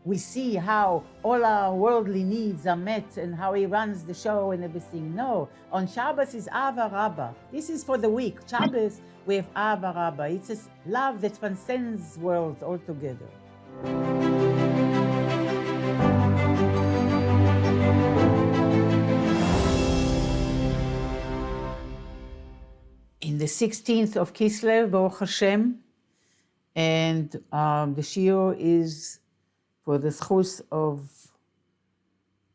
we see how all our worldly needs are met and how he runs the show and everything. No, on Shabbos is Ava Rabba. This is for the week. Shabbos, we have Ava Rabba. It's a love that transcends worlds altogether. In the 16th of Kislev, Baruch Hashem, and the shiur is for the zchus of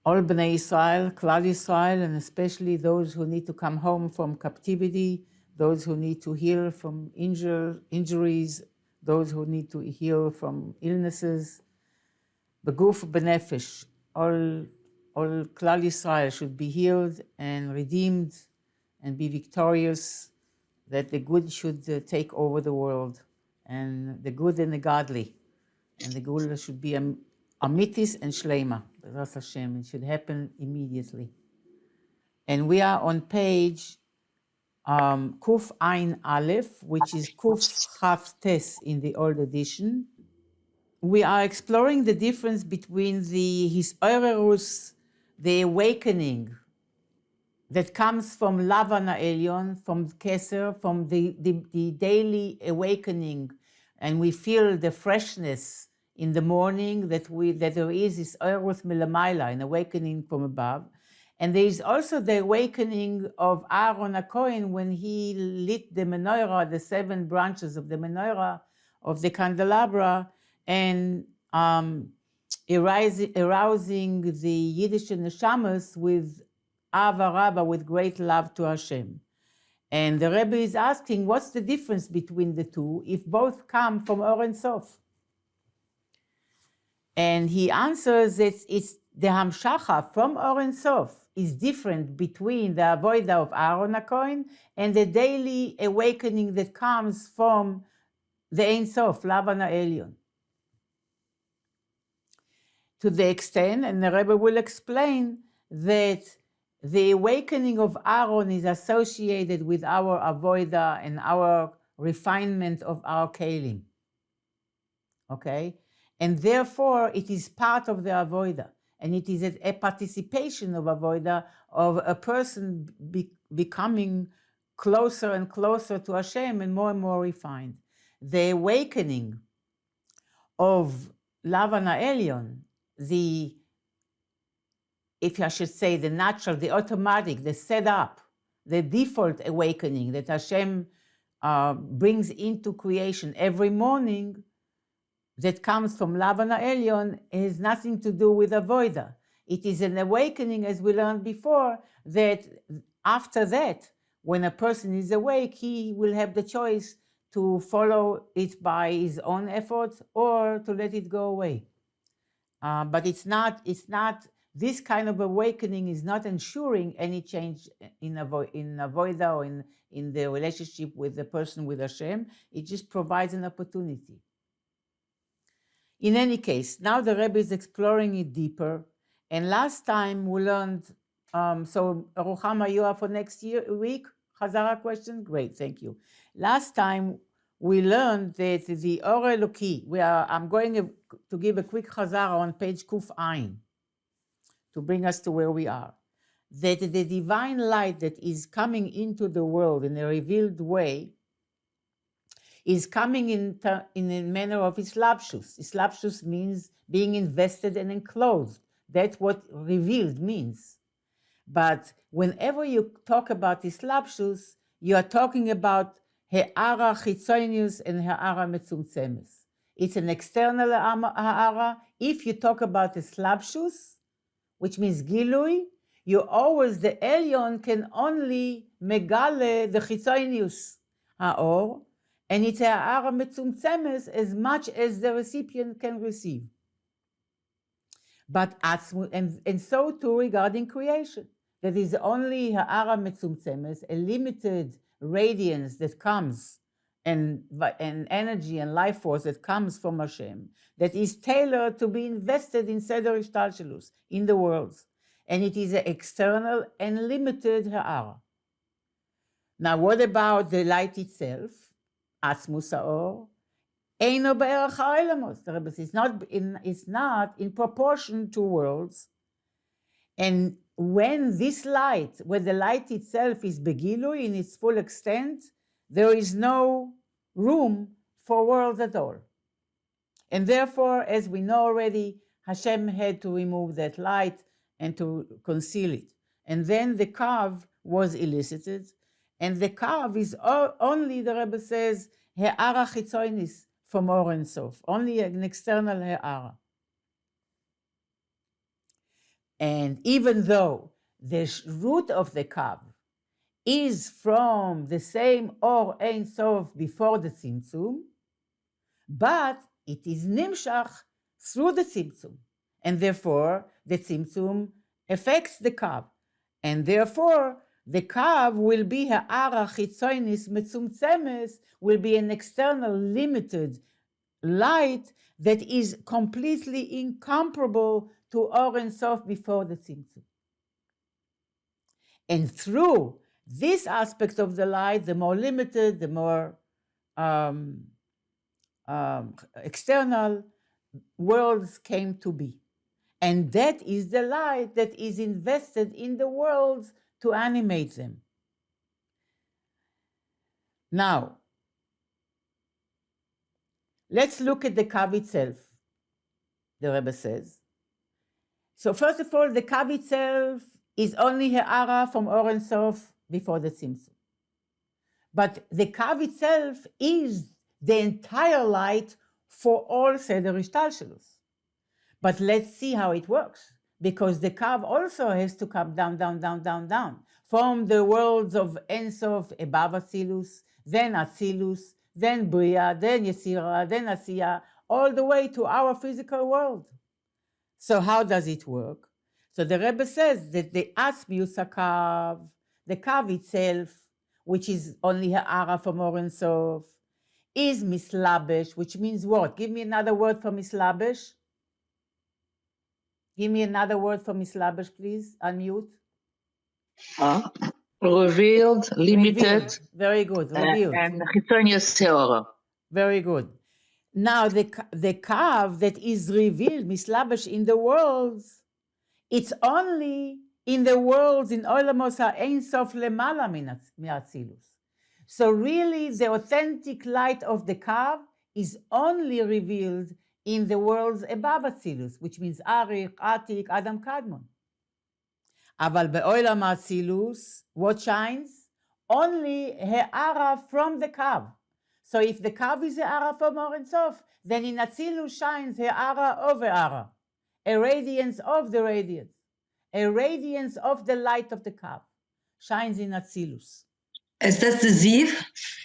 all Bnei Israel, Klal Yisrael, and especially those who need to come home from captivity, those who need to heal from injuries, those who need to heal from illnesses. Beguf benefesh, all Klal Yisrael should be healed and redeemed and be victorious, that the good should take over the world, and the good and the godly. And the Geula should be amitis and shleima, B'ezras Hashem. It should happen immediately. And we are on page Kuf Ein Aleph, which is Kuf Chaf Tes in the old edition. We are exploring the difference between the Hisorerus, the awakening that comes from Lavan Elyon, from Keser, from the daily awakening, and we feel the freshness in the morning that there is this Eruth Milamaila, an awakening from above. And there is also the awakening of Aaron HaKohen when he lit the menorah, the 7 branches of the menorah, of the candelabra, and arousing the Yiddish neshamas with Ava Rabba, with great love to Hashem. And the Rebbe is asking, what's the difference between the two if both come from Or Ein Sof? And he answers that it's the Hamshacha from Or Ein Sof is different between the Avodah of Aaron HaKohen and the daily awakening that comes from the Ein Sof, Lavan Elyon. To the extent, and the Rebbe will explain, that the awakening of Aaron is associated with our avodah and our refinement of our kelim. Okay? And therefore, it is part of the avodah. And it is a participation of avodah, of a person becoming closer and closer to Hashem and more refined. The awakening of Lavan Elyon, if I should say, the natural, the automatic, the set up, the default awakening that Hashem brings into creation every morning, that comes from Lavan Elyon, has nothing to do with avodah. It is an awakening, as we learned before, that after that, when a person is awake, he will have the choice to follow it by his own efforts or to let it go away. But it's not. This kind of awakening is not ensuring any change in avodah or in the relationship with the person with Hashem. It just provides an opportunity. In any case, now the Rebbe is exploring it deeper. And last time we learned, so Ruchama, you are for next week? Chazara questions? Great, thank you. Last time we learned that the Or Eloki, I'm going to give a quick Chazara on page Kuf Ein, to bring us to where we are, that the divine light that is coming into the world in a revealed way is coming in a manner of islapshus. Islapshus means being invested and enclosed. That's what revealed means. But whenever you talk about islapshus, you are talking about ha'ara chitzonius and ha'ara metzumtzemes. It's an external ha'ara. If you talk about islapshus, which means gilui, the Elyon can only megale the chitzonius ha'or, and it's ha'ara metzumtzemes as much as the recipient can receive. But and so too regarding creation, that is only ha'ara metzumtzemes, a limited radiance that comes, and energy and life force that comes from Hashem, that is tailored to be invested in seder ishtalshelus, in the worlds, and it is an external and limited ha'ara. Now, what about the light itself, atzmus ha'or? Eino be'erach ha'olamos. The Rebbe says it's not in proportion to worlds. And when this light, when the light itself is begilui in its full extent, there is no room for worlds at all. And therefore, as we know already, Hashem had to remove that light and to conceal it. And then the kav was elicited, and the kav is only, the Rebbe says, he'ara chitzonis, from Or and Sof, only an external he'ara. And even though the root of the kav is from the same Or Ein Sof before the Tzimtzum, but it is nimshach through the Tzimtzum, and therefore the Tzimtzum affects the kav, and therefore the kav will be ha'ara chitzonis metzumtzemes, will be an external limited light that is completely incomparable to Or Ein Sof before the Tzimtzum. And through this aspect of the light, the more limited, the more external worlds came to be. And that is the light that is invested in the worlds to animate them. Now, let's look at the kav itself, the Rebbe says. So first of all, the kav itself is only he'ara from Or Ein Sof before the Tzimtzum. But the kav itself is the entire light for all Seder Ishtalshelus. But let's see how it works, because the kav also has to come down, down, down, down, down, from the worlds of Ein Sof above Atzilus, then Atzilus, then Bria, then Yetzira, then Asiya, all the way to our physical world. So how does it work? So the Rebbe says that the Atzmius HaKav, the kav itself, which is only ha'ara from Or Ein Sof, is mislabesh, which means what? Give me another word for mislabesh. Give me another word for mislabesh, please. Unmute. Revealed, limited. Revealed. Very good. Revealed. And chitzonius heora. Very good. Now the kav that is revealed, mislabesh, in the worlds, it's only in the worlds in Olamos ha'Ein Sof lemala mi'atzilus. So really, the authentic light of the kav is only revealed in the worlds above Atzilus, which means Arich, Atik, Adam, Kadmon. Aval be'olam Atzilus, what shines? Only he'ara from the kav. So if the kav is he'ara from Or Ein Sof, then in Atzilus shines he'ara of he'ara, a radiance of the radiance, a radiance of the light of the kav, shines in Atzilus. Is that the Ziv?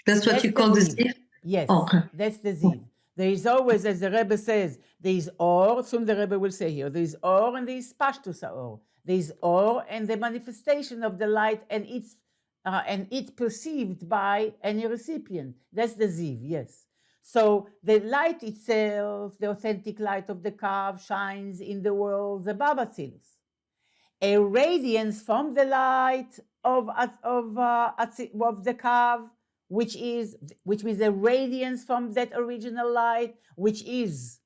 That's what you call the Ziv? Yes, Okay. That's the Ziv. There is always, as the Rebbe says, there is Or, soon the Rebbe will say here, there is Or and there is Pashtus HaOr. There is Or and the manifestation of the light and it's perceived by any recipient. That's the Ziv, yes. So the light itself, the authentic light of the kav, shines in the worlds above Atzilus. A radiance from the light of the kav, which means a radiance from that original light, which is,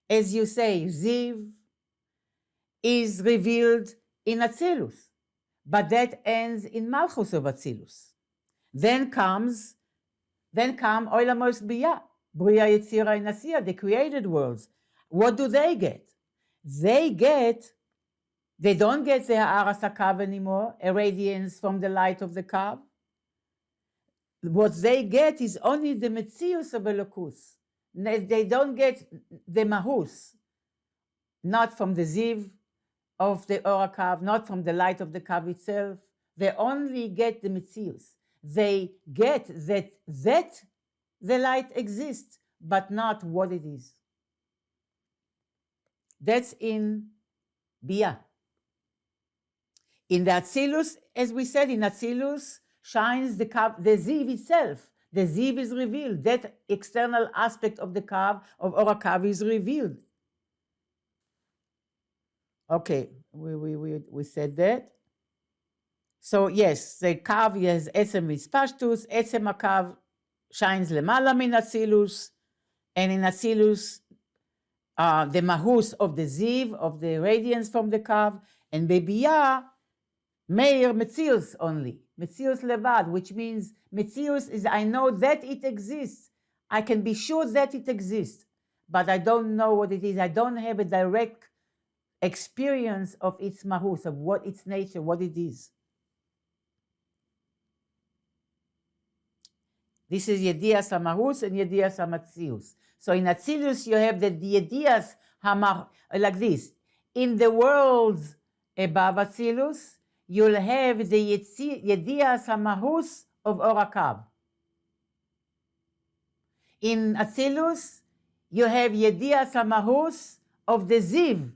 as you say, Ziv, is revealed in Atzilus, but that ends in Malchus of Atzilus. Then come Oilamos Bia, Bria, Yetzira, and Asiya, the created worlds. What do they get? They don't get the Ha'aras HaKav anymore, a radiance from the light of the kav. What they get is only the Metzius of Elokus. They don't get the Mahus, not from the Ziv of the Or HaKav, not from the light of the kav itself. They only get the Metzius. They get that the light exists, but not what it is. That's in Bia. In the Atzilus, as we said, in Atzilus shines the kav, the Ziv itself. The Ziv is revealed. That external aspect of the kav, of Or HaKav, is revealed. Okay, we said that. So yes, the kav has etzem v'spashtus. Etzem HaKav shines lemala min Atzilus. and in Atzilus, the mahus of the ziv, of the radiance from the kav, and bebiyah, meir metzius only, metzius levad, which means metzius is I know that it exists. I can be sure that it exists, but I don't know what it is. I don't have a direct experience of its mahus, of what its nature, what it is. This is Yedias HaMahus and Yedias HaMatzius. So in Atzilus you have the Yedias HaMahus, like this. In the worlds above Atzilus, you'll have the Yedias HaMahus of Orakav. In Atzilus, you have Yedias HaMahus of the Ziv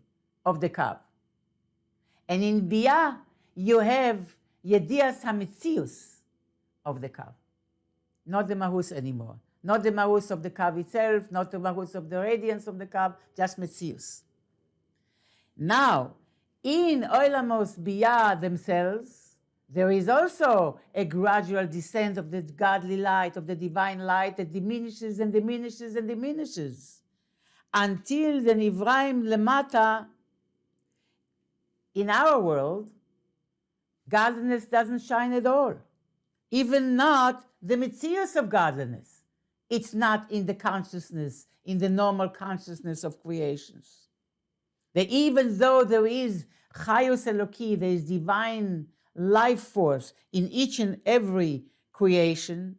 of the Kav. And in Biyah, you have Yedias HaMetzius of the Kav. Not the Mahus anymore. Not the Mahus of the Kav itself, not the Mahus of the radiance of the Kav, just Metzius. Now, in Oilamos Biyah themselves, there is also a gradual descent of the godly light, of the divine light that diminishes and diminishes and diminishes until the Nivraim Lemata, in our world, godliness doesn't shine at all. Even not the Metzius of godliness. It's not in the consciousness, in the normal consciousness of creations. That even though there is Chayos Eloki, there is divine life force in each and every creation,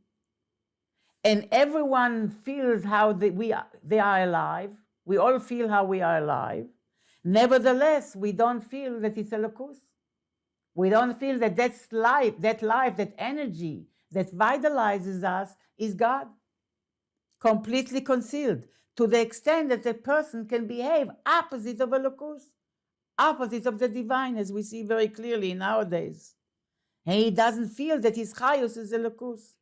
and everyone feels how they are alive, we all feel how we are alive, nevertheless, we don't feel that it's Elokus. We don't feel that that's life, that energy that vitalizes us is God, completely concealed, to the extent that a person can behave opposite of Elokus, opposite of the divine, as we see very clearly nowadays. And he doesn't feel that his chayus is Elokus.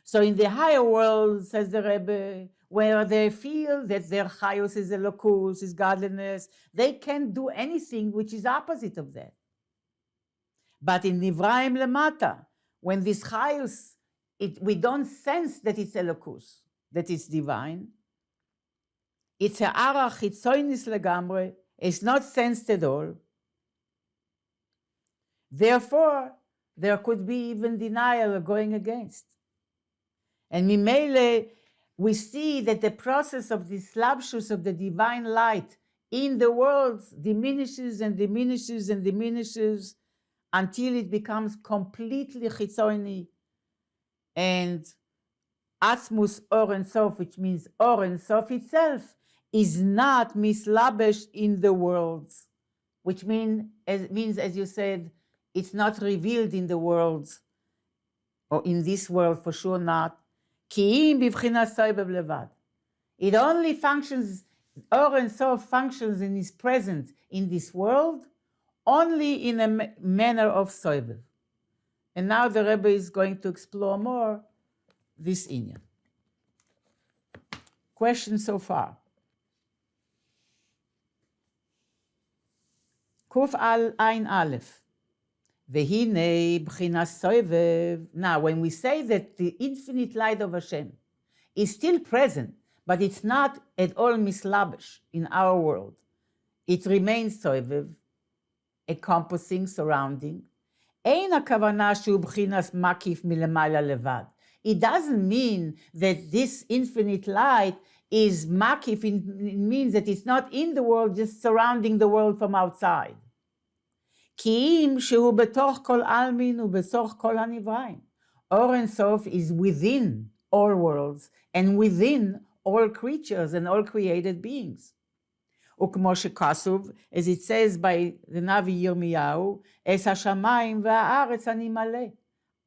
So in the higher world, says the Rebbe, where they feel that their chayus is Elokus, is godliness, they can't do anything which is opposite of that. But in Nivraim Lemata, when this chayus, we don't sense that it's Elokus, that it's divine. It's a ara chitzonis legamre. It's not sensed at all. Therefore, there could be even denial or going against. And mimele, we see that the process of the slabshus of the divine light in the world diminishes and diminishes and diminishes until it becomes completely chitzoni. And Atzmus Or Ein Sof, which means Or Ein Sof itself, is not mislabesh in the worlds, which means, as you said, it's not revealed in the worlds, or in this world for sure not. Ki im bivchinas soibev levad. It only functions, Or Ein Sof functions and is present in this world only in a manner of soibev. And now the Rebbe is going to explore more this inyan. Question so far. Kuf al ein aleph. Vehine b'chinas soivev. Now, when we say that the infinite light of Hashem is still present, but it's not at all mislabish in our world, it remains soivev, encompassing, surrounding. Ein hakavana shu b'chinas mקיף מלמעלה levad. It doesn't mean that this infinite light is mקיף. It means that it's not in the world, just surrounding the world from outside. כי אם שהוא בתוך כל עלמין ובתוך כל הנבראים. Or Ein Sof is within all worlds and within all creatures and all created beings. וכמו שכתוב, as it says by the Navi Yirmiyahu, es hashamayim והארץ אני מלא.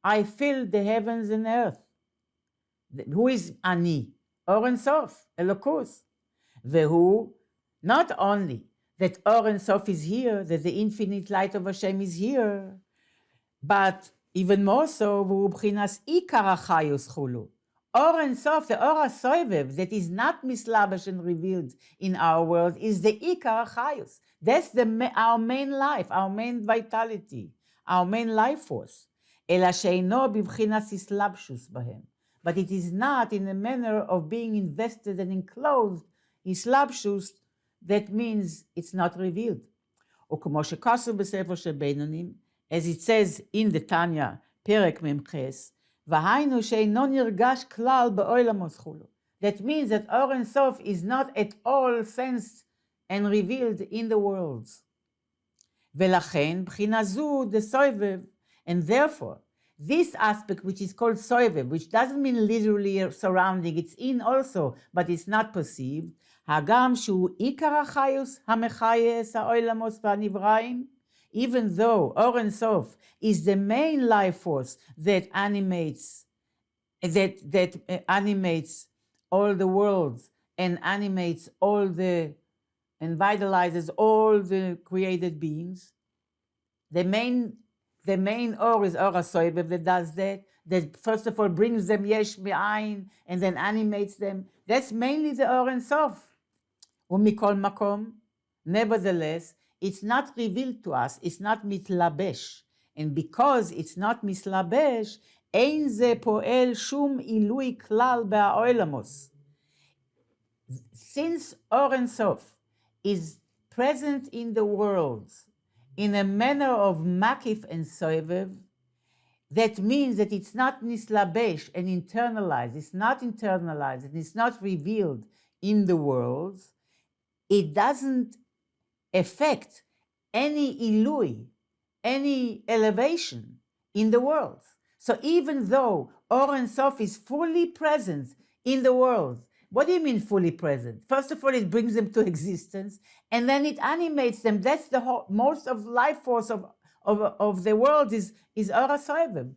I fill the heavens and earth. Who is ani? Or Ein Sof, Elokus. Vehu, not only that Or Ein Sof is here, that the infinite light of Hashem is here, but even more so, והוא בחינת עיקר החיות chulu. Or Ein Sof, the Or HaSoivev, that is not mislabash and revealed in our world, is the Ikar HaChayus. That's our main life, our main vitality, our main life force. אלא שאינו בבחינת הסלבשוס בהם. but it is not in a manner of being invested and enclosed, islabshus, that means it's not revealed. וכמו שכתוב בספר של בינונים, as it says in the Tanya, פרק מ"ח, והיינו שאינו נרגש כלל בעולמות כולו. That means that Or Ein Sof is not at all sensed and revealed in the worlds. ולכן, בחינה זו דסובב, and therefore, this aspect which is called soivev, which doesn't mean literally surrounding, it's in also, but it's not perceived, הגם שהוא עיקר החיוס המחייס העולמות והנבראים, even though Or Ein Sof is the main life force that animates all the worlds and animates all the and vitalizes all the created beings. The main Or is Or HaSoivev that does that first of all brings them yesh me'ayin and then animates them. That's mainly the Or Ein Sof. ומכל מקום, nevertheless, it's not revealed to us, it's not מתלבש. And because it's not מתלבש, אין זה פועל שום עילוי כלל בעולמות. Since Or Ein Sof is present in the world in a manner of mקיף and soivev, that means that it's not nislabesh and internalized, it's not internalized, and it's not revealed in the world, it doesn't affect any ilui, any elevation in the world. So even though Or Ein Sof is fully present in the world, what do you mean fully present? First of all, it brings them to existence, and then it animates them. That's the whole, most of life force of the world is Or HaSoivev.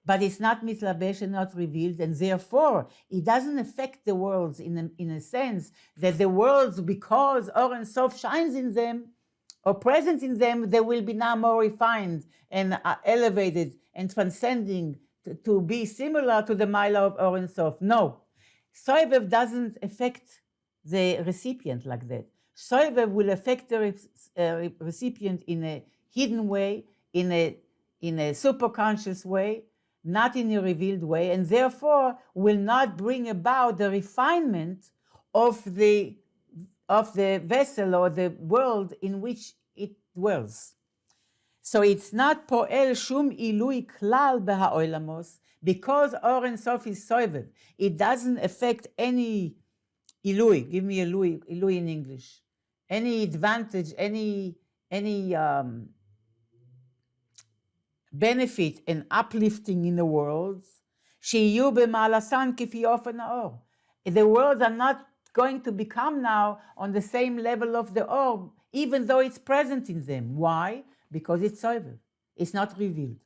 But it's not mitlabesh and not revealed, and therefore it doesn't affect the worlds in a sense that the worlds, because Or Ein Sof shines in them or present in them, they will be now more refined and elevated and transcending to be similar to the Maila of Or Ein Sof. No. Soivev doesn't affect the recipient like that. Soivev will affect the recipient in a hidden way, in a superconscious way, not in a revealed way, and therefore will not bring about the refinement of the vessel or the world in which it dwells. So it's not poel shum ilui klal baha'olamos, because Or Ein Sof is soivev. It doesn't affect any ilui. Give me ilui in English. Any advantage, any benefit and uplifting in the worlds. Sheyu b'ma'alasan kifi ofen ha'or. The worlds are not going to become now on the same level of the Or, even though it's present in them. Why? Because it's soivev. It's not revealed.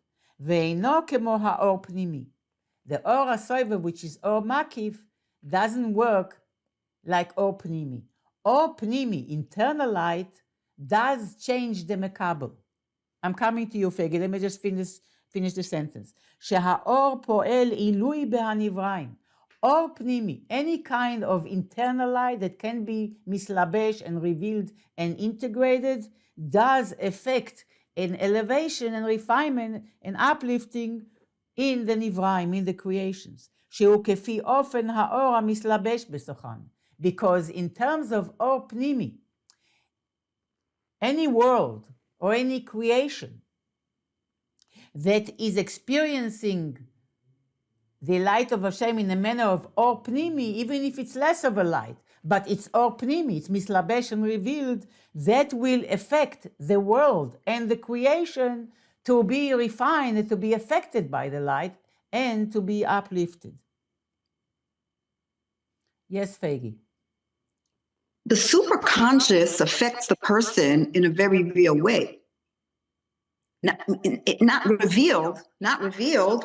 Ve'ino kemo ha'or pnimi. The Or HaSoivev, which is Or mקיף, doesn't work like Or pnimi. Or pnimi, internal light, does change the mekabel. I'm coming to you, Fegi. Let me just finish the sentence. שהאור פועל עילוי בהנבראים. Or pnimi, any kind of internal light that can be mislabesh and revealed and integrated, does affect an elevation and refinement and uplifting in the nivraim, in the creations. שהוא כפי אופן האור המסלבש בסוכן. Because in terms of Or pnimi, any world or any creation that is experiencing the light of Hashem in a manner of Or pnimi, even if it's less of a light, but it's Or pnimi, it's mislabesh and revealed, that will affect the world and the creation to be refined and to be affected by the light and to be uplifted. Yes, Fegi. The superconscious affects the person in a very real way. Not revealed,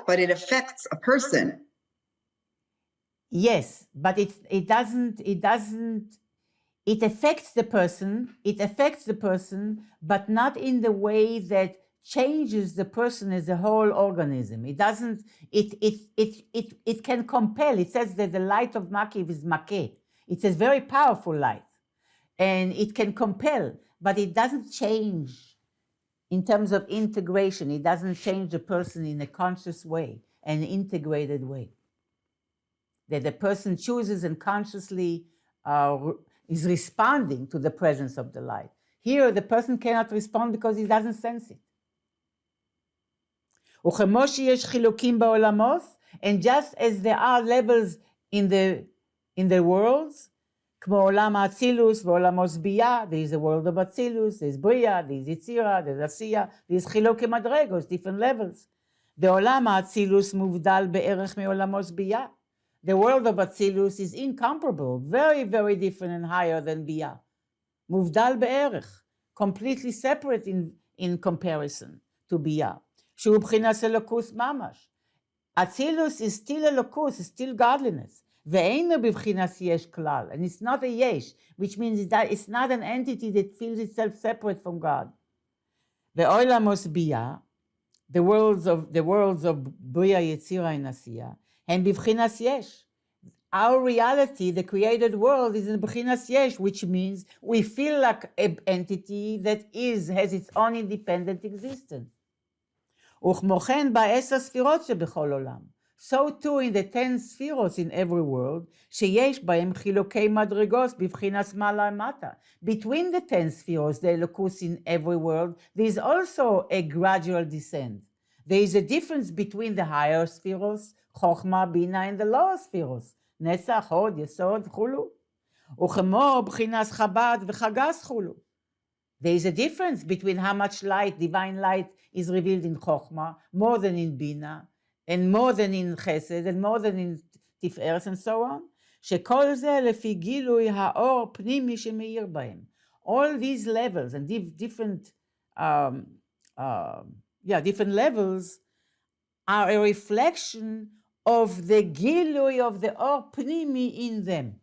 but it affects a person. Yes, but it affects the person, but not in the way that changes the person as a whole organism. It can compel. It says that the light of mקיף is makeh. It's a very powerful light. And it can compel, but it doesn't change in terms of integration. It doesn't change the person in a conscious way, an integrated way. that the person chooses and consciously is responding to the presence of the light. Here, the person cannot respond because he doesn't sense it. וכמו שיש חילוקים בעולמות, and just as there are levels in the worlds, כמו עולם האצילוס ועולמות בייה, there is a world of אצילוס, there is בריאה, there is יצירה, there is עשייה, there is חילוקי מדרגות, different levels. בעולם האצילוס מובדל בערך מעולמות בייה. The world of אצילוס is incomparable, very, very different and higher than בייה. מובדל בערך, completely separate in comparison to בייה. שהוא בחינת אלוקוס ממש. אצילוס is still אלוקוס, is still godliness. ואינו בבחינת יש כלל, and it's not a יש, which means that it's not an entity that feels itself separate from God. ועולמות בייה, the worlds of בריאה, יצירה, and עשייה, הם בבחינת יש. Our reality, the created world, is in בחינת יש, which means we feel like an entity that has its own independent existence. וכמו כן ב10 ספירות שבכל עולם. So too in the 10 spheres in every world, שיש בהם חילוקי מדרגות בבחינת מעלה ומטה. Between the 10 spheres, the elokus in every world, there is also a gradual descent. There is a difference between the higher spheres, חוכמה, בינה, and the lower spheres, נצח, הוד, יסוד, וכולו. וכמו בחינת חב"ד וחג"ס וכולו. There is a difference between how much light, divine light, is revealed in Chokhmah, more than in Bina, and more than in Chesed, and more than in Tiferet, and so on. שכל זה לפי גילוי האור פנימי שמאיר בהם. All these levels and different levels are a reflection of the gilui of the or pnimi in them.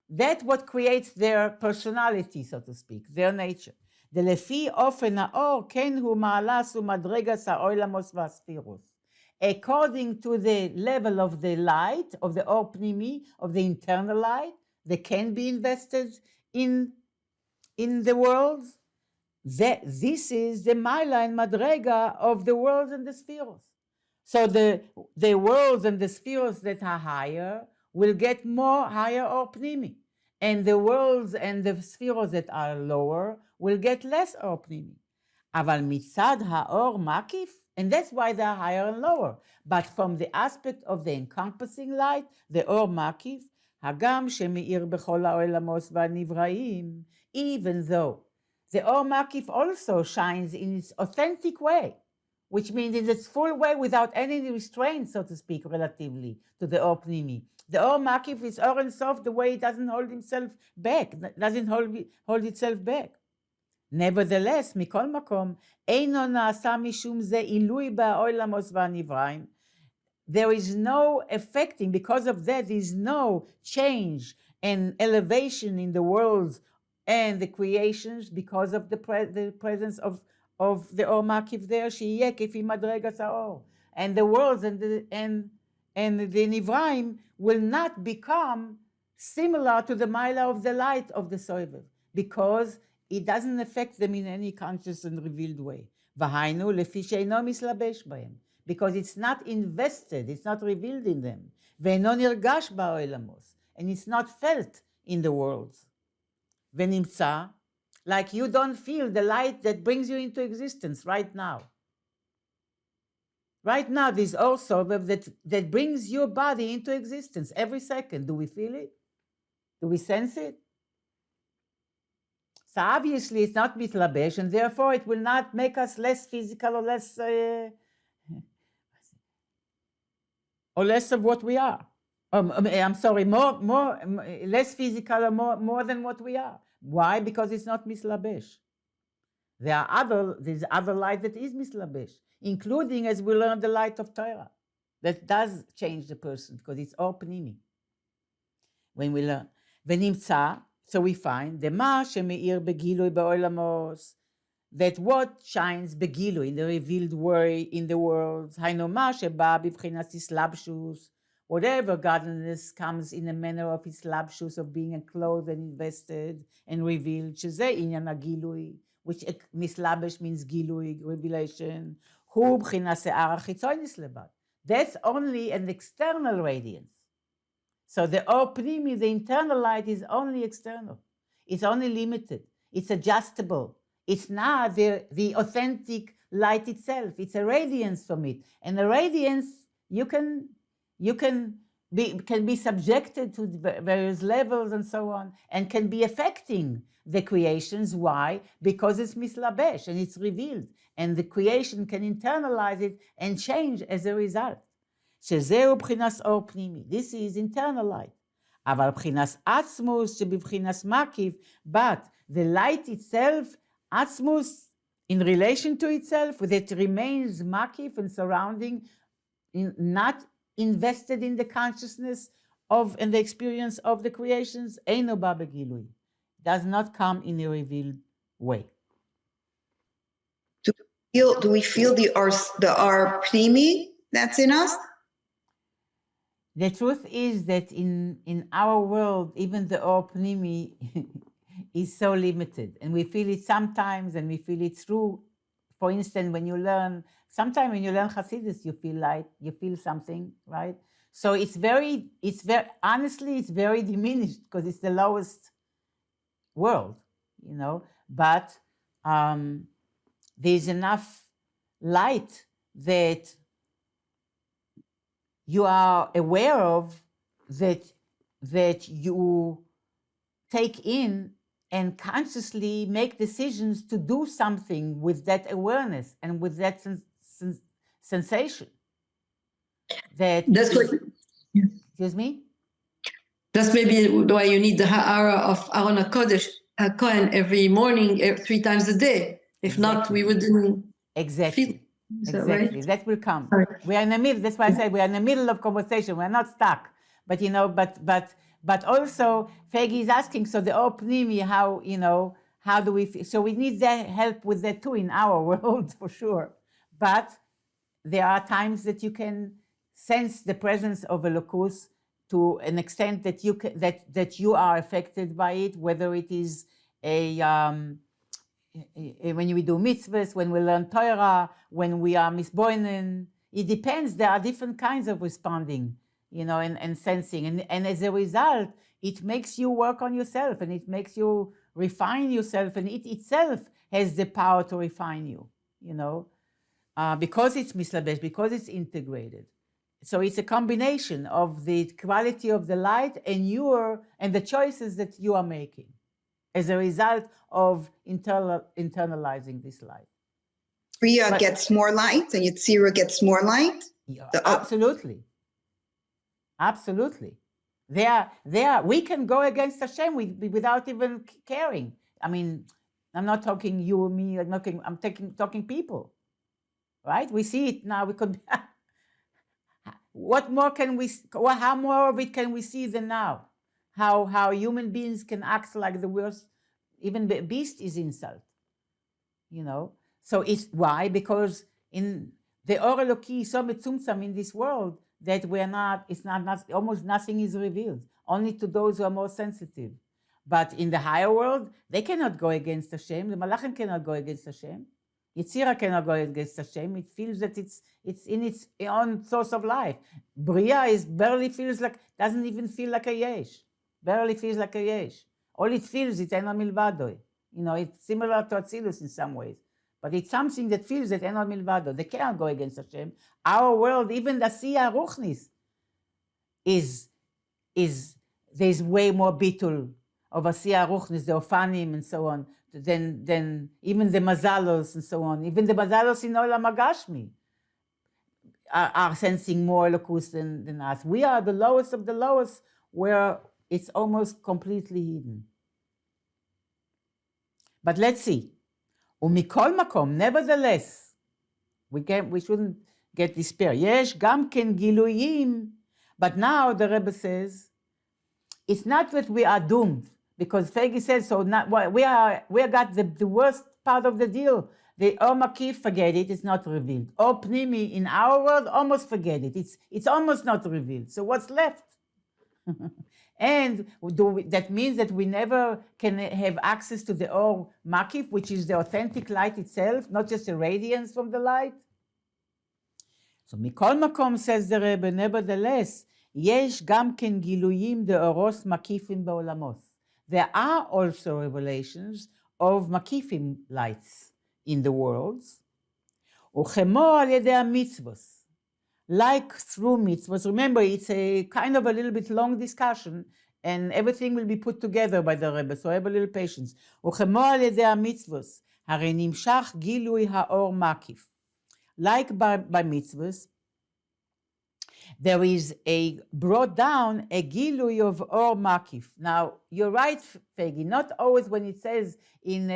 That's what creates their personality, so to speak, their nature. דלפי אופן האור, כן הוא מעלס ומדרגס העולמות והספירוס. According to the level of the light, of the or pnimi, of the internal light, that can be invested in the world, this is the Maila and Madrega of the worlds and the spheres. So the worlds and the spheres that are higher will get more higher or pnimi. And the worlds and the spheres that are lower will get less or pnimi. אבל מצד האור מקיף, and that's why they are higher and lower. But from the aspect of the encompassing light, the אור מקיף, הגם שמאיר בכל העולמות והנבראים, even though the אור מקיף also shines in its authentic way, which means in its full way without any restraint, so to speak, relatively to the אור פנימי. The Or Makif is Or and Sof the way it doesn't hold himself back, doesn't hold itself back. Nevertheless, מכל מקום, אינו נעשה משום זה עילוי בעולמות והנבראים. There is no affecting, because of that, there is no change and elevation in the worlds and the creations because of the presence of the Or Makif there, שיהיה כפי מדרגת האור. And the worlds and the Nivraim will not become similar to the Maila of the light of the Soivev, because it doesn't affect them in any conscious and revealed way. V'hainu lefi she'eino mislabesh b'hem, because it's not invested, it's not revealed in them. Ve'eino nirgash ba'olamos, and it's not felt in the worlds. Ve'nimtza, like you don't feel the light that brings you into existence right now. Right now, there's also that brings your body into existence every second. Do we feel it? Do we sense it? So obviously, it's not mitlabesh, and therefore it will not make us less physical or less of what we are. I'm sorry, less physical or more than what we are. Why? Because it's not mitlabesh. There's other light that is mitlabesh, including, as we learn, the light of Torah, that does change the person because it's or pnimi. When we learn, ונמצא, so we find, דמה שמאיר בגילוי בעולמות, that what shines בגילוי, in the revealed way in the worlds, היינו מה שבא בבחינת הסלבשוס, whatever godliness comes in a manner of הסלבשוס, of being enclosed and invested and revealed, שזה עניין הגילוי, which מסלבש means גילוי, revelation, הוא בחינת שיער החיצוני לבד. That's only an external radiance. So the Or Pnimi, the internal light, is only external. It's only limited. It's adjustable. It's not the authentic light itself. It's a radiance from it. And the radiance, you can be subjected to various levels and so on, and can be affecting the creations. Why? Because it's mislabesh and it's revealed, and the creation can internalize it and change as a result. שזהו בחינת אור פנימי. This is internal light. אבל בחינת עצמוס שבבחינת מקיף, but the light itself, עצמוס, in relation to itself, that remains makif and surrounding, not invested in the consciousness of and the experience of the creations, eino ba begilui, does not come in a revealed way. Do we feel the Or Pnimi that's in us? The truth is that in our world, even the Or Pnimi is so limited, and we feel it sometimes, and we feel it through, for instance, sometimes when you learn Hasidus, you feel light, you feel something, right? So honestly, it's very diminished because it's the lowest world, but there's enough light that you are aware of, that you take in and consciously make decisions to do something with that awareness and with that sensation. That's what. Excuse me? That's maybe why you need the ha'ara of Aaron HaKodesh, Kohen, every morning, 3 times a day. If not, we wouldn't. Exactly. Feel. Is that Exactly. right? That will come. Sorry. We are in the middle. That's why I said we are in the middle of conversation. We're not stuck. But but also Fegi is asking. So the Or Pnimi, how do we feel? So we need that help with that too in our world for sure. But there are times that you can sense the presence of Elokus to an extent that that you are affected by it, whether it is when we do mitzvahs, when we learn Torah, when we are misboinen. It depends. There are different kinds of responding, and sensing. And as a result, it makes you work on yourself, and it makes you refine yourself, and it itself has the power to refine you, because it's mislabesh, because it's integrated. So it's a combination of the quality of the light and the choices that you are making as a result of internalizing this light. Bria gets more light and Yetzirah gets more light? Absolutely. Absolutely. We can go against Hashem without even caring. I mean, I'm not talking you or me, I'm talking people, right? We see it now. We could. What more can we? How more of it can we see than now? How human beings can act like the worst. Even the beast is insult. So it's why? Because in the Or Eloki is so metzumtzam in this world that almost nothing is revealed, only to those who are more sensitive. But in the higher world, they cannot go against Hashem. The Malachim cannot go against Hashem. Yetzirah cannot go against Hashem. It feels that it's in its own source of life. Bria doesn't even feel like a yesh. Barely feels like a yesh. All it feels is eno milvado. It's similar to Atzilus in some ways. But it's something that feels that eno milvado. They cannot go against Hashem. Our world, even the Siya Ruchnis, there's way more bitul of Asiya Ruchnis, the Ofanim and so on, than even the Mazalos and so on. Even the Mazalos in Olam HaGashmi are sensing more Elokus than us. We are the lowest of the lowest, where it's almost completely hidden. But let's see. Umikol makom, nevertheless, we shouldn't get despair. Yesh gam ken giluyim. But now the Rebbe says, it's not that we are doomed, because Fegi says so. We got the worst part of the deal. The Or Makiv, forget it, it's not revealed. Or Pnimi, in our world, almost forget it. It's almost not revealed. So what's left? And that means that we never can have access to the Or Makiv, which is the authentic light itself, not just a radiance from the light. So Mikol Makom, says the Rebbe, nevertheless, יש גם כן גילויים דאורוס מקיפים בעולמות. There are also revelations of מקיפים lights in the worlds. וכמו על ידי המצוות. Like through mitzvahs. Remember, it's a kind of a little bit long discussion, and everything will be put together by the Rebbe, so have a little patience. וכמו על ידי המצוות, הרי נמשך גילוי האור מקיף. Like by mitzvahs, there is a brought down a gilui of or makif. Now, you're right, Fegi, not always when it says in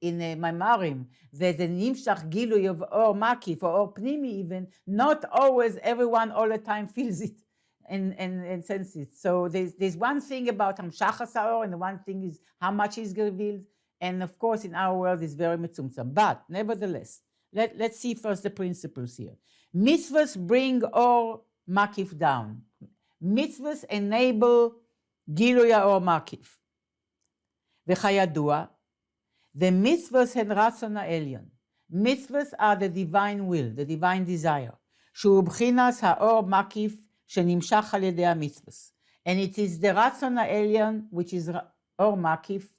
Maimarim that the nimshach gilui of or makif or pnimi even, not always everyone all the time feels it and senses it. So there's one thing about hamshachas haor, and the one thing is how much is revealed. And of course, in our world, it's very mitzumtzam. But nevertheless, let's see first the principles here. Mitzvahs bring or makif down. Mitzvahs enable giluya or makif. וכידוע, the mitzvahs הן רצון העליון. Mitzvahs are the divine will, the divine desire. שהוא בחינת האור מקיף שנמשך על ידי המצוות. And it is the רצון העליון, which is אור מקיף,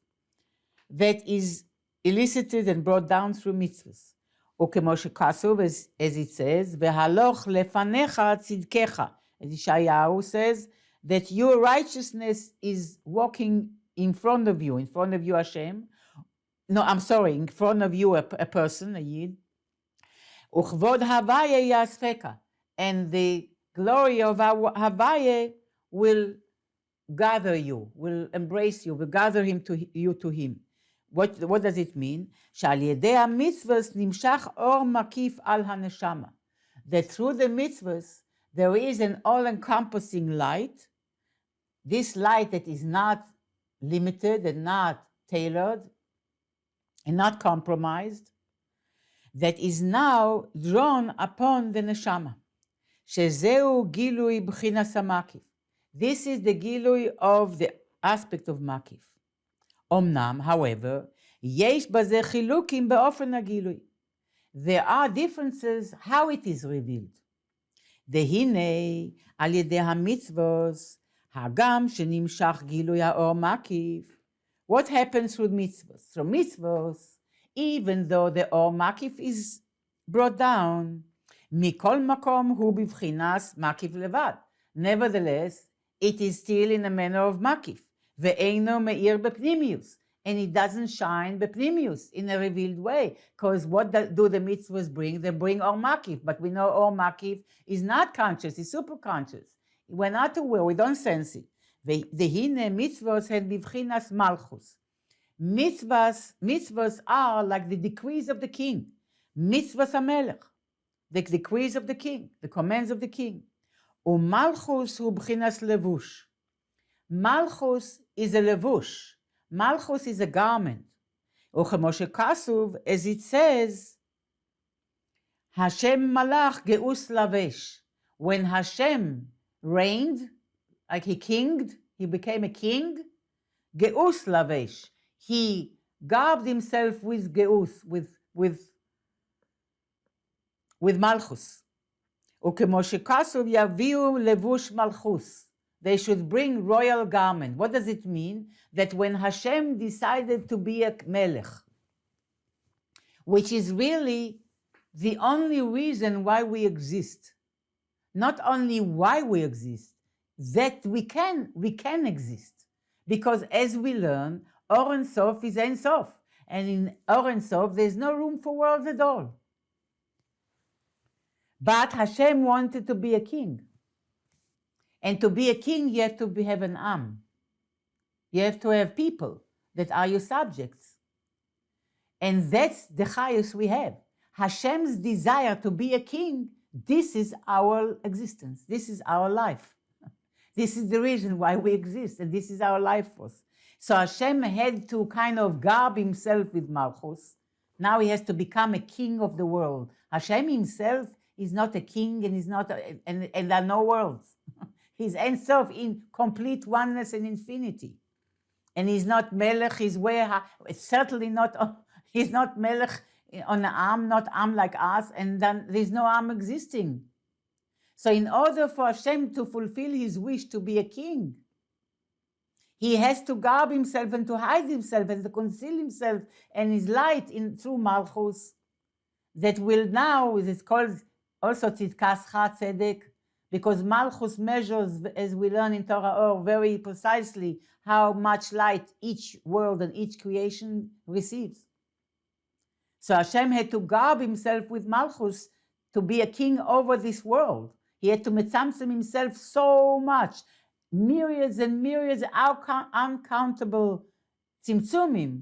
that is elicited and brought down through mitzvahs. וכמו שכתוב, as it says, והלוך לפניך צדקך. As Yeshayahu says, that your righteousness is walking in front of you Hashem. No, I'm sorry, in front of you a person, a Yid. וכבוד הוויה יאספך. And the glory of Havaya will gather you, will embrace you, will gather you to him. What does it mean? שעל ידי המצוות נמשך אור מקיף על הנשמה. That through the mitzvahs there is an all-encompassing light, this light that is not limited and not tailored and not compromised, that is now drawn upon the neshama. שזהו גילוי בחינס המקיף. This is the גילוי of the aspect of מקיף. אמנם, however, יש בזה חילוקים באופן הגילוי. There are differences how it is revealed. והנה, על ידי המצוות, הגם שנמשך גילוי האור מקיף. What happens through mitzvahs? Through mitzvahs, even though the אור מקיף is brought down, מכל מקום הוא בבחינס מקיף לבד. Nevertheless, it is still in a manner of מקיף. ואינו מאיר בפנימיוס. And it doesn't shine בפנימיוס in a revealed way. Because what do the mitzvahs bring? They bring or makif. But we know or makif is not conscious, it's super conscious. We're not aware, we don't sense it. והנה mitzvahs הן בבחינס מלכוס. Mitzvahs are like the decrees of the king. Mitzvahs המלך. The decrees of the king, the commands of the king. ומלכוס הוא בבחינס לבוש. Malchus is a levush. Malchus is a garment. וכמו שכתוב, as it says, Hashem malach geus lavesh. When Hashem reigned, like he kinged, he became a king, geus lavesh. He garbed himself with geus, with malchus. וכמו שכתוב, יביאו לבוש מלכוס. They should bring royal garment. What does it mean? That when Hashem decided to be a melech, which is really the only reason why we exist, not only why we exist, that we can exist. Because as we learn, Or Ein Sof is Ein Sof. And in Or Ein Sof, there's no room for worlds at all. But Hashem wanted to be a king. And to be a king, you have to have an am. You have to have people that are your subjects. And that's the highest we have. Hashem's desire to be a king, this is our existence. This is our life. This is the reason why we exist, and this is our life force. So Hashem had to kind of garb himself with Malchus. Now he has to become a king of the world. Hashem himself is not a king, and is not, and there are no worlds. He's Ein Sof in complete oneness and infinity. And he's not Melech, he's certainly not, he's not Melech on the Am, not Am like us, and then there's no Am existing. So in order for Hashem to fulfill his wish to be a king, he has to garb himself and to hide himself and to conceal himself and his light through Malchus. That will now, it's called also Tzidkas Tzedek, because Malchus measures, as we learn in Torah Or, very precisely how much light each world and each creation receives. So Hashem had to garb himself with Malchus to be a king over this world. He had to metzamtzem himself so much, myriads and myriads, uncountable tzimtzumim,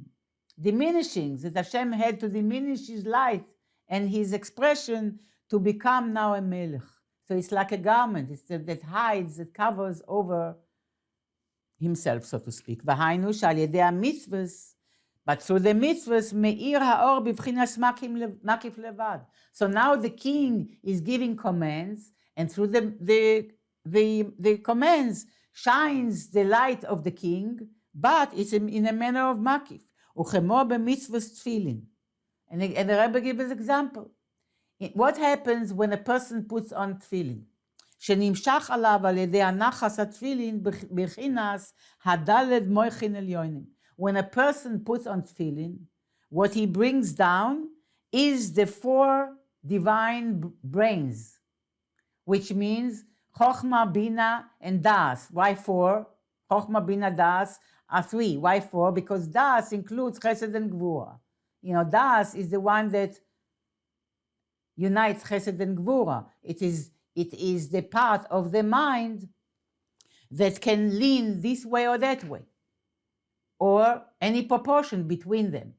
diminishings, that Hashem had to diminish his light and his expression to become now a melech. So it's like a garment that hides, that covers over himself, so to speak. V'hainu shal yedei mitzvahs, but through the mitzvahs, me'ir ha'or b'vchinas makif levad. So now the king is giving commands, and through the commands shines the light of the king, but it's in a manner of makif. Uchemo b'mitzvahs tefillin. And the Rebbe gives an example. What happens when a person puts on tefillin? שנמשך עליו על ידי הנחס התפילין בחינס הדלת מויכין עליונים. When a person puts on tefillin, what he brings down is the 4 divine brains, which means Chochmah, Bina, and Das. Why 4? Chochmah, Bina, Das are 3. Why 4? Because Das includes Chesed and Gvura. You know, Das is the one that unites Chesed and Gvura. It is the part of the mind that can lean this way or that way, or any proportion between them.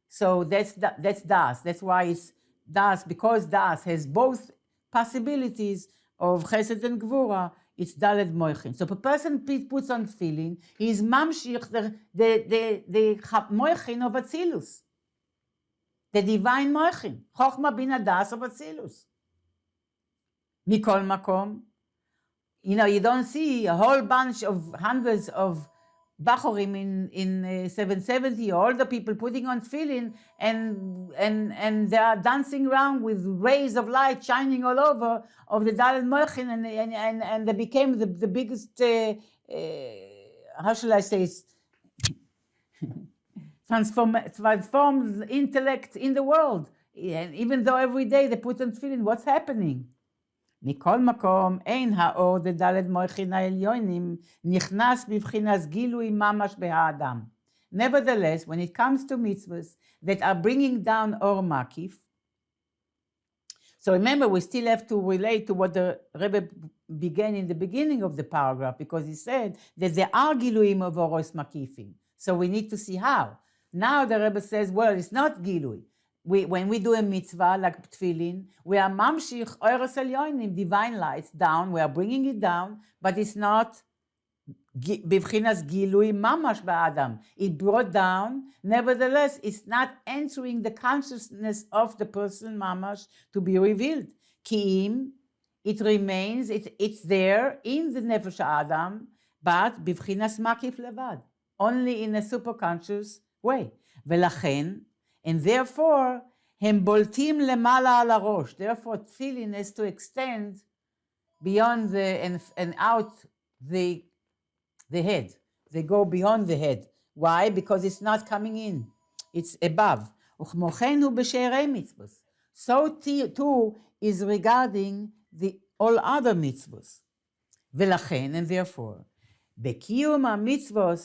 So that's Das. That's why it's Das, because Das has both possibilities of Chesed and Gvura. It's Daled Moichin. So if a person puts on tefillin, he is mamshich the Moichin of Atzilus, the divine Moichin, Chochmah Bina Das of Atzilus. Mikol Makom, you know, you don't see a whole bunch of hundreds of Bachorim in 770, all the people putting on tefillin, and they are dancing around with rays of light shining all over of the Daled Moichin, and they became the biggest, how shall I say, transformed intellect in the world. And even though every day they put on tefillin, what's happening? מכל מקום, אין האור דדלת מויכין העליונים נכנס בבחינס גילוי ממש בהאדם. Nevertheless, when it comes to mitzvahs that are bringing down or makif, so remember, we still have to relate to what the Rebbe began in the beginning of the paragraph, because he said that there are giluim of oros makifim. So we need to see how. Now the Rebbe says, well, it's not gilui. When we do a mitzvah like tefillin, we are mamshich oros elyonim, divine lights down. We are bringing it down, but it's not bivchinas gilui mamash ba'adam. It brought down. Nevertheless, it's not entering the consciousness of the person mamash to be revealed. Ki'im, it remains. It's there in the nefesh adam, but bivchinas makif levad, only in a superconscious way. Velachen. And therefore, הם בולטים למעלה על הראש. Therefore, tefillin has to extend beyond and out the head. They go beyond the head. Why? Because it's not coming in. It's above. וכמו כן הוא בשערי מצוות. So too is regarding all other mitzvahs. ולכן, and therefore, בקיום המצוות,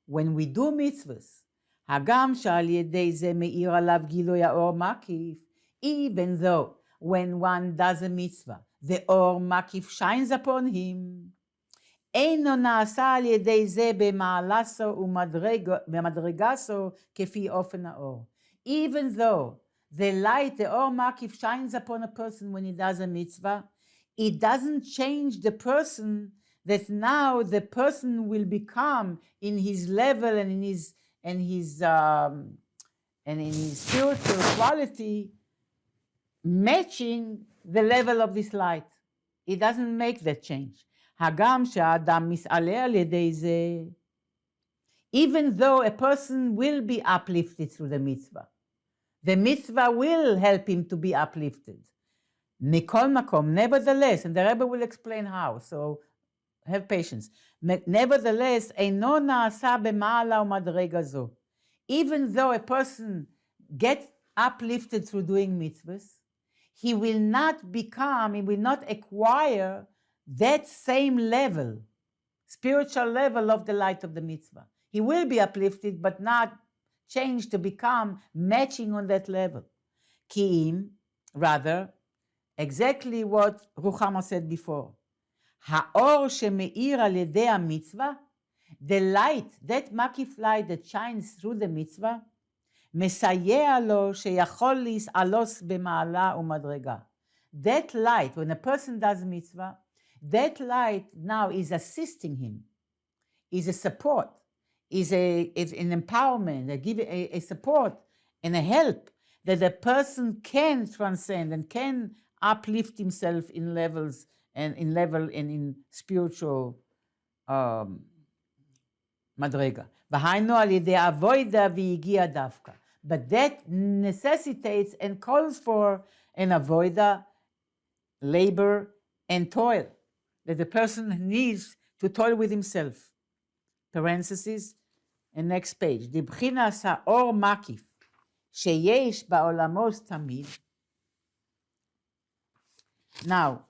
when we do mitzvahs, הגם שעל ידי זה מאיר עליו גילוי האור מקיף, even though when one does a mitzvah, the אור מקיף shines upon him, אינו נעשה על ידי זה במעלסו ומדרגסו כפי אופן האור. Even though the light, the אור מקיף shines upon a person when he does a mitzvah, it doesn't change the person, that now the person will become in his level and in his spiritual quality, matching the level of this light. It doesn't make that change. הגם שהאדם מסעלה על ידי זה, even though a person will be uplifted through the mitzvah will help him to be uplifted. Mikol makom, nevertheless, and the Rebbe will explain how, so have patience. Nevertheless, אינו נעשה במעלה ומדרגה זו. Even though a person gets uplifted through doing mitzvahs, he will not acquire that same level, spiritual level of the light of the mitzvah. He will be uplifted, but not changed to become matching on that level. כי אם, rather, exactly what Ruchama said before. האור שמאיר על ידי המצווה, the light, that מקיף light that shines through the mitzvah, מסייע לו שיכול להתעלות במעלה ומדרגה. That light, when a person does mitzvah, that light now is assisting him, is a support, is an empowerment, a support and a help that the person can transcend and can uplift himself in levels and in spiritual מדרגה. והיינו על ידי אבוידה והגיע דווקא. But that necessitates and calls for an avoida, labor, and toil, that the person needs to toil with himself. Parentheses, and next page. דבחינס האור מקיף, שיש בעולמות תמיד. Now,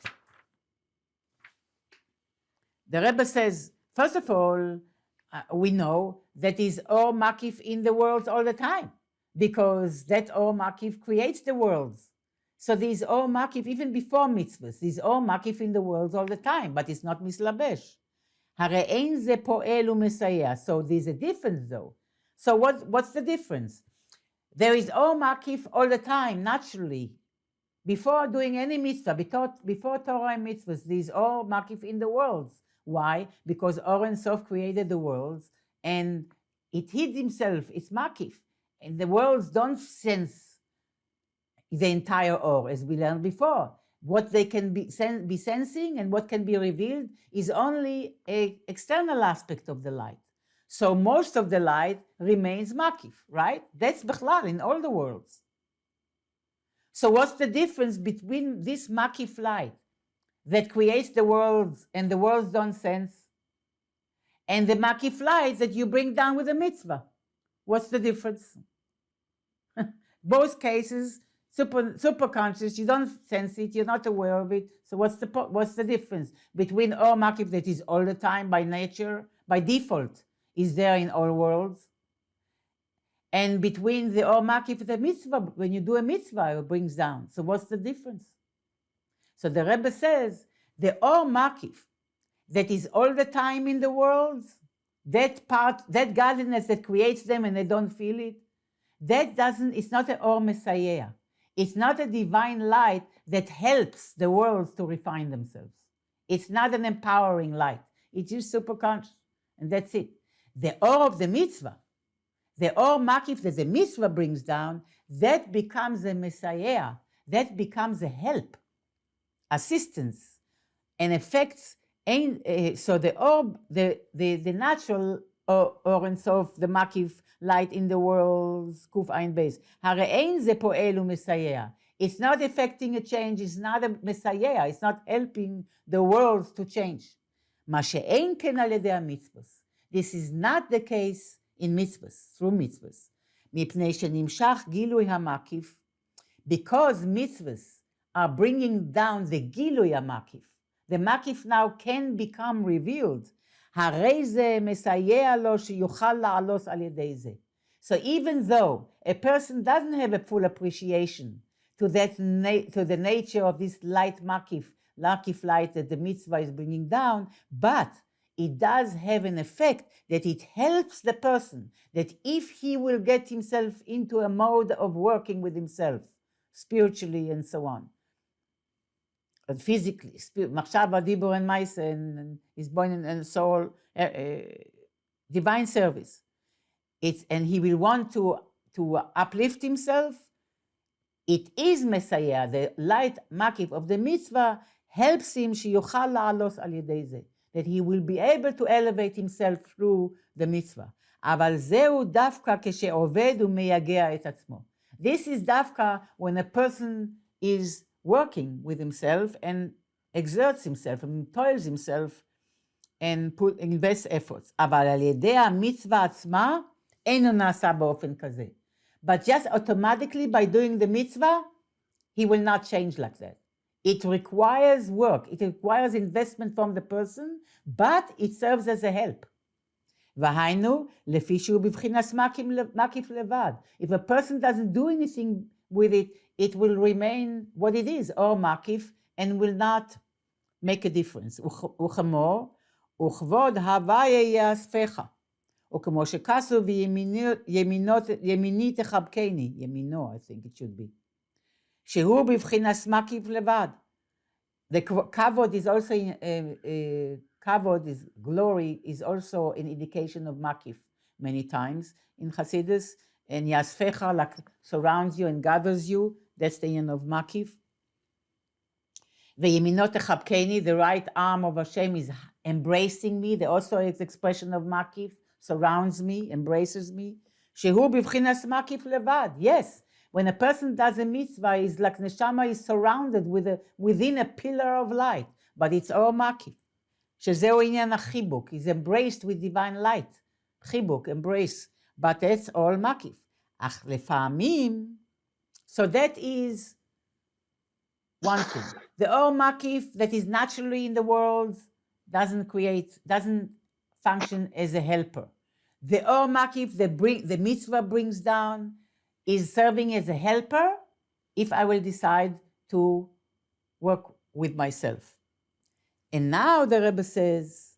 the Rebbe says, first of all, we know that is Or Makif in the world all the time, because that Or Makif creates the worlds. So there's Or Makif even before mitzvahs. There's Or Makif in the worlds all the time, but it's not mislabesh. הרי אין זה פועל ומסייע. So there's a difference though. So what's the difference? There is Or Makif all the time, naturally. Before doing any mitzvah, before Torah and mitzvahs, there's Or Makif in the worlds. Why? Because Or Ein Sof created the worlds and it hid himself, it's Makif. And the worlds don't sense the entire Or, as we learned before. What they can be sensing and what can be revealed is only an external aspect of the light. So most of the light remains Makif, right? That's Bechlal in all the worlds. So what's the difference between this Makif light that creates the worlds and the worlds don't sense, and the Makif light that you bring down with a mitzvah? What's the difference? Both cases, super conscious, you don't sense it, you're not aware of it. So what's the difference between Or Makif that is all the time by nature, by default, is there in all worlds, and between the Or Makif, the mitzvah, when you do a mitzvah, it brings down? So what's the difference? So the Rebbe says, the Or Makif that is all the time in the worlds, that part, that godliness that creates them and they don't feel it, it's not an Or Mesayea. It's not a divine light that helps the worlds to refine themselves. It's not an empowering light. It's just superconscious, and that's it. The Or of the mitzvah, the Or Makif that the mitzvah brings down, that becomes a Mesayea, that becomes a help, assistance, and effects. So the natural Or Ein Sof, the Makif light in the worlds, Kuf Ein Beis. הרי אין זה פועל ומסייע. It's not affecting a change, it's not a מסייע, it's not helping the worlds to change. מה שאין כן על ידי המצוות. This is not the case in mitzvahs, through mitzvahs. מפני שנמשך גילוי המקיף, because mitzvahs are bringing down the גילוי המקיף. The makif now can become revealed. הרי זה מסייע לו שיוכל לעלות על ידי זה. So even though a person doesn't have a full appreciation to the nature of this light makif light that the mitzvah is bringing down, but it does have an effect that it helps the person, that if he will get himself into a mode of working with himself, spiritually and so on, and physically, machshava, dibur, and maise, and his born and soul, divine service. And he will want to uplift himself. It is Messiah, the light makif of the mitzvah, helps him שיוכל לעלות על ידי זה, that he will be able to elevate himself through the mitzvah. אבל זהו דווקא כשעובד ומייגע את עצמו. This is דווקא when a person is working with himself and exerts himself and toils himself and invests efforts. אבל על ידי המצווה עצמה אינו נעשה באופן כזה. But just automatically by doing the mitzvah, he will not change like that. It requires work. It requires investment from the person, but it serves as a help. והיינו, לפי שהוא בבחינת מקיף לבד. If a person doesn't do anything with it, it will remain what it is, or מקיף, and will not make a difference. וכמו, וכבוד הוויה יאספך. וכמו שכתוב, ימיני תחבקני, ימינו, I think it should be. שהוא בבחינת מקיף לבד. The kavod is also, kavod is glory, is also an indication of makif many times in Hasidus, and yasfecha, like surrounds you and gathers you, that's the end of makif. Ve'yeminot techabkeni, the right arm of Hashem is embracing me, the also is expression of makif, surrounds me, embraces me. Shehu b'vchinas makif levad, yes. When a person does a mitzvah, it's like neshama is surrounded within a pillar of light, but it's all makif. Shezeu inyan achibuk, is embraced with divine light. Chibuk, embrace, but it's all makif. Ach lefamim, so that is one thing. The all makif that is naturally in the world doesn't function as a helper. The all makif the mitzvah brings down is serving as a helper if I will decide to work with myself. And now the Rebbe says,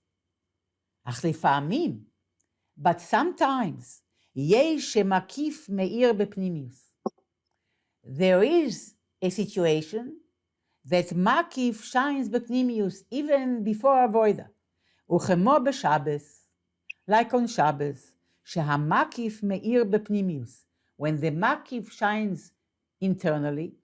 Ach lefamim, but sometimes, yesh shemakif meir bepnimius. There is a situation that makif shines bepnimius even before avoida. Uchemo b'Shabbos, like on Shabbos, shehamakif meir bepnimius. When the makif shines internally,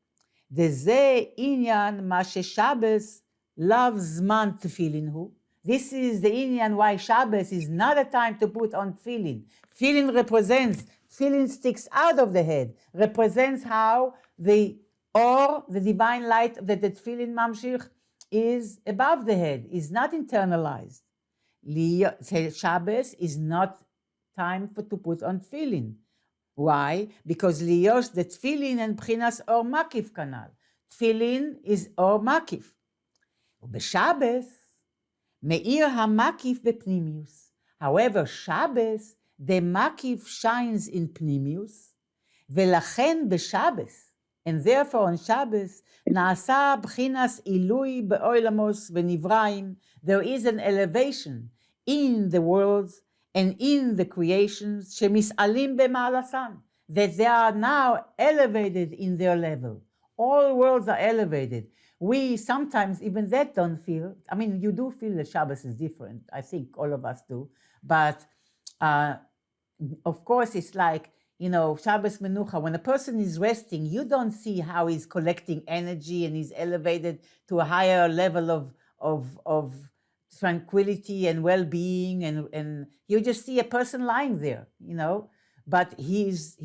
deze inyan ma sheShabbos loves zman tefillin hu. This is the inyan why Shabbos is not a time to put on tefillin. Tefillin sticks out of the head, represents how the divine light that the tefillin mamshich is above the head, is not internalized. Shabbos is not time to put on tefillin. Why? Because liyos the tefillin and bchinas or makif kanal. Tefillin is or makif. B'Shabbos meir hamakif bepnimius. However, Shabbos the makif shines in pnimius, velachen b'Shabbos, and therefore on Shabbos naasa bchinas ilui be'olamos v'nivraim. There is an elevation in the worlds and in the creations, shemis'alim b'ma'alasan, that they are now elevated in their level. All worlds are elevated. We sometimes even that don't feel, I mean, you do feel that Shabbos is different. I think all of us do. But of course, it's like, Shabbos Menucha, when a person is resting, you don't see how he's collecting energy and he's elevated to a higher level of tranquility and well-being, and you just see a person lying there, but he's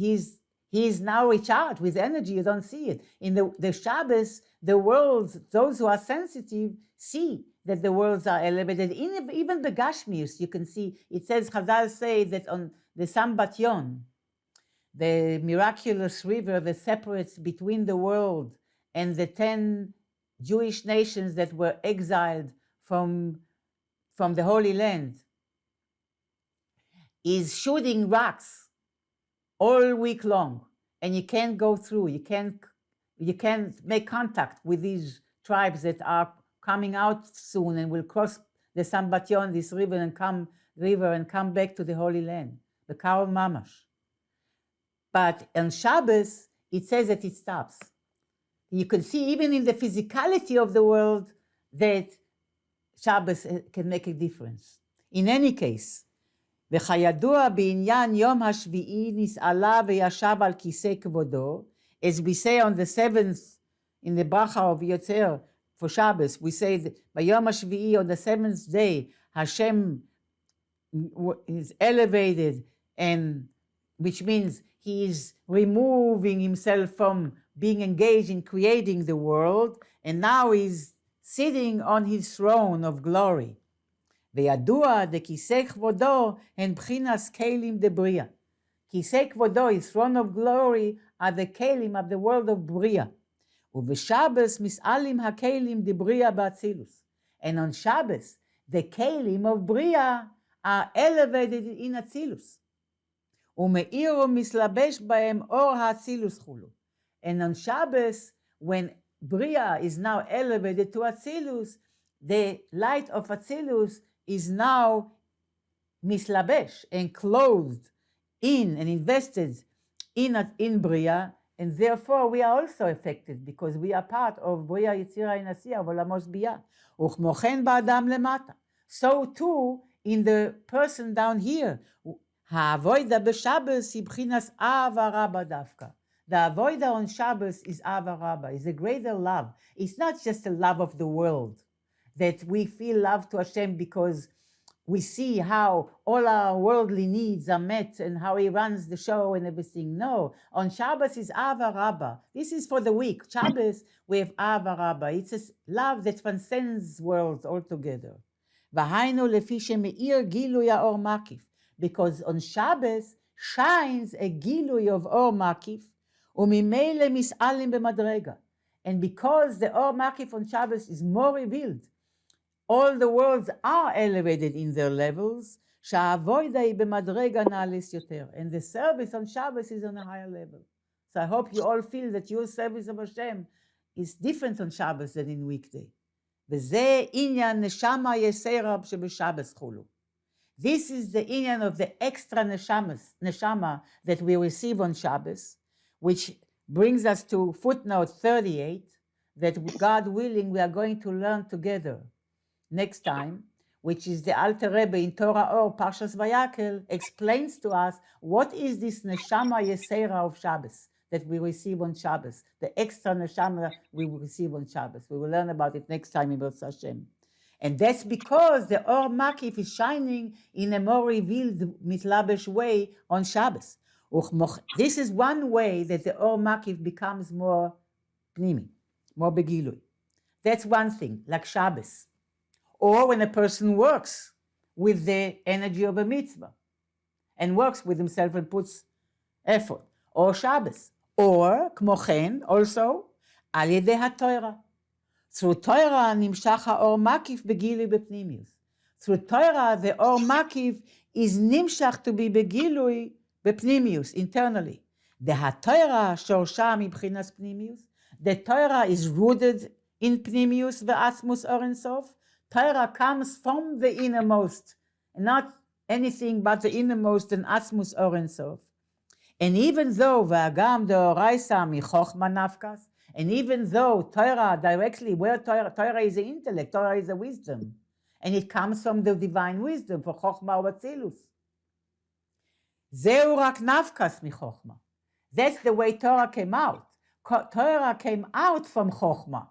now recharged with energy. You don't see it. In the Shabbos, the worlds, those who are sensitive, see that the worlds are elevated. Even the Gashmius, you can see, it says, Chazal say that on the Sambatyon, the miraculous river that separates between the world and the 10 Jewish nations that were exiled from the Holy Land, is shooting rocks all week long, and you can't go through. You can't make contact with these tribes that are coming out soon and will cross the Sambatyon, this river, and come back to the Holy Land, the Karov Mamash. But on Shabbos, it says that it stops. You can see even in the physicality of the world that Shabbos can make a difference. In any case, וכידוע בעניין יום השביעי נסעלה וישב על כיסא כבודו, as we say on the 7th, in the bracha of Yotzer for Shabbos, we say that ביום השביעי, on the 7th day, Hashem is elevated, and which means he is removing himself from being engaged in creating the world, and now he's sitting on his throne of glory. וידוע דכיסא כבודו הן בחינס כלים דבריאה. כיסא כבודו, his throne of glory, are the kelim of the world of בריאה. ובשבס מסעלים הכלים דבריאה באצילוס. And on Shabbos, the kelim of בריאה are elevated in Atzilus. ומאיר ומסלבש בהם אור האצילוס חולו. And on Shabbos, when Bria is now elevated to Atzilus, the light of Atzilus is now mislabesh and clothed in and invested in Bria, and therefore we are also affected because we are part of Bria Yitzira Inasiya Volamos Bia. Uchmochen ba'adam lemata. So too in the person down here. Ha'avoida b'Shabbos hi b'chinas ava rabba davka. The avoida on Shabbos is ava rabba, is a greater love. It's not just a love of the world, that we feel love to Hashem because we see how all our worldly needs are met and how he runs the show and everything. No, on Shabbos is ava rabba. This is for the week. Shabbos, we have ava rabba. It's a love that transcends worlds altogether. V'hainu lefi sheme'ir gilui ha'or mekif. Because on Shabbos shines a gilui of or mekif, umimele mis'alim b'madrega. And because the or mekif on Shabbos is more revealed, all the worlds are elevated in their levels. Sha'avoida hi b'madrega na'alis yoter. And the service on Shabbos is on a higher level. So I hope you all feel that your service of Hashem is different on Shabbos than in weekday. וזה עניין נשמה יסרב שבשבס חולו. This is the inyan of the extra neshama that we receive on Shabbos, which brings us to footnote 38, that God willing we are going to learn together next time, which is the Alter Rebbe in Torah Or, Parashas Vayechi, explains to us what is this neshama yesera of Shabbos that we receive on Shabbos, the extra neshama we will receive on Shabbos. We will learn about it next time in B'ez Hashem. And that's because the Or Mekif is shining in a more revealed mitlabesh way on Shabbos. This is one way that the Or Mekif becomes more pnimi, more begilui. That's one thing, like Shabbos. Or when a person works with the energy of a mitzvah and works with himself and puts effort. Or Shabbos. Or, kmochen, also, al yedei ha-Torah. Through Torah, nimshach ha'or mekif begilui bepnimius. Through Torah, the Or Mekif is nimshach to be begilui bepnimius, internally. The ha-Torah shorsha mibchinas pnimius. The Torah is rooted in pnimius ve'atzmus or Ein Sof. Torah comes from the innermost, not anything but the innermost and atzmus or Ein Sof. And even though v'agam deoraisa michochma nafkas, and even though Torah directly, where Torah is the intellect, Torah is the wisdom, and it comes from the divine wisdom for Chochmah or Atzilus. Zeu rak nafkas michochma. That's the way Torah came out. Torah came out from Chochmah.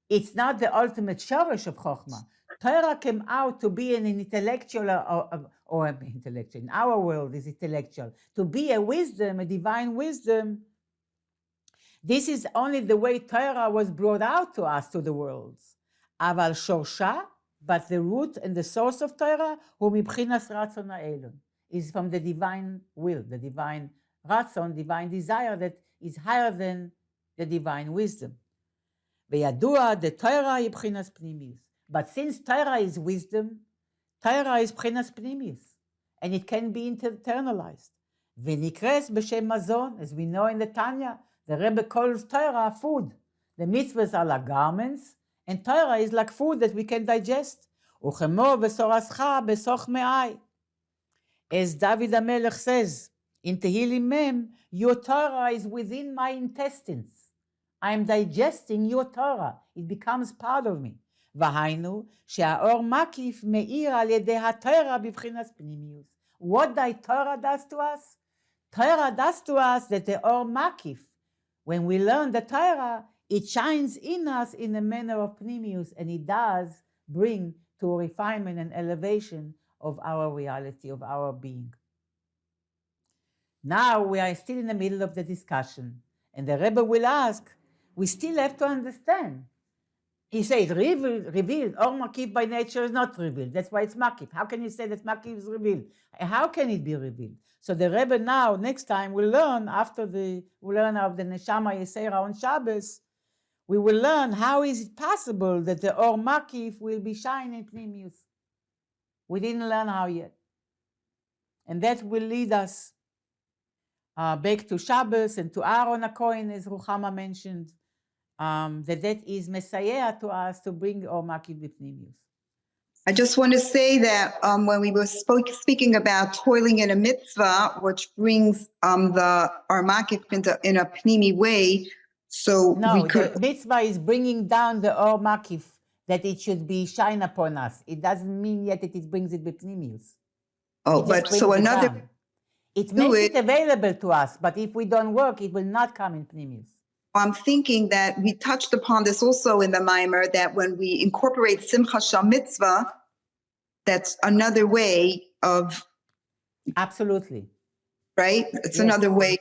It's not the ultimate shorish of Chochmah. Torah came out to be an intellectual, or intellectual, in our world is intellectual, to be a wisdom, a divine wisdom. This is only the way Torah was brought out to us, to the worlds. Aval shorsha, but the root and the source of Torah, hu mibchinas ratzon ha'elon, is from the divine will, the divine ratzon, divine desire that is higher than the divine wisdom. V'yadua the Torah hi bchinas pnimius. But since Torah is wisdom, Torah is bchinas pnimius, and it can be internalized. V'nikres b'shem mazon, as we know in the Tanya, the Rebbe calls Torah food. The mitzvahs are like garments, and Torah is like food that we can digest. Uchemo v'sorascha b'soch me'ai. As David HaMelech says in Tehillim Mem, your Torah is within my intestines. I am digesting your Torah. It becomes part of me. V'hainu she'aor mekif me'ir al yedei ha-Torah b'bchinas pnimius. What thy Torah does to us? Torah does to us that the Or Mekif, when we learn the Torah, it shines in us in a manner of pnimius, and it does bring to a refinement and elevation of our reality, of our being. Now we are still in the middle of the discussion, And the Rebbe will ask, we still have to understand. He says, revealed, or mקיף by nature is not revealed. That's why it's mקיף. How can you say that mקיף is revealed? How can it be revealed? So the Rebbe now, next time, will learn, we'll learn of the Neshama Yesera on Shabbos, we will learn how is it possible that the or mקיף will be shining pnimius. We didn't learn how yet. And that will lead us back to Shabbos and to Aaron HaKohen, as Ruchama mentioned, that is Messiah to us to bring or mקיף b'pnimius. I just want to say that when we were speaking about toiling in a mitzvah, which brings our mקיף in a pnimi way, so no, we could. The mitzvah is bringing down the or mקיף, that it should be shine upon us. It doesn't mean yet that it brings it b'pnimius. Oh, but so another. It makes it available to us, but if we don't work, it will not come in pnimius. I'm thinking that we touched upon this also in the Maimer, that when we incorporate Simcha Shal Mitzvah, that's another way of. Absolutely. Right? It's Yes. another way,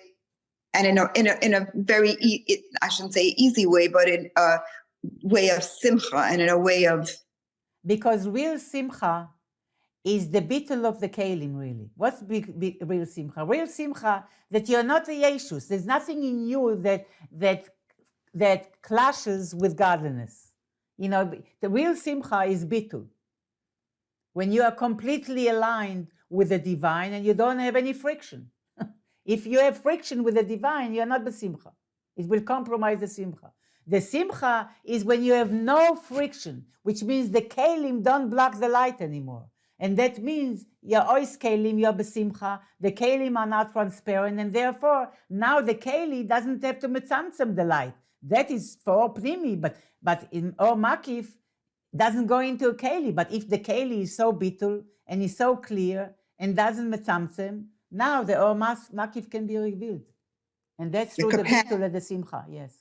and in a very, I shouldn't say easy way, but in a way of Simcha and in a way of. Because real Simcha is the bittul of the kelim, really. What's real Simcha? Real Simcha, that you're not a Yeshus. There's nothing in you that clashes with godliness. You know, the real Simcha is bittul. When you are completely aligned with the divine and you don't have any friction. If you have friction with the divine, you're not the Simcha. It will compromise the Simcha. The Simcha is when you have no friction, which means the kelim don't block the light anymore. And that means you're ois kelim, you're besimcha, the kelim are not transparent, and therefore now the keli doesn't have to metzamtzem the light. That is for pnimi, but in or mקיף doesn't go into a keli. But if the keli is so bittul and is so clear and doesn't metzamtzem, now the or mקיף can be revealed. And that's through the bittul and the simcha, yes.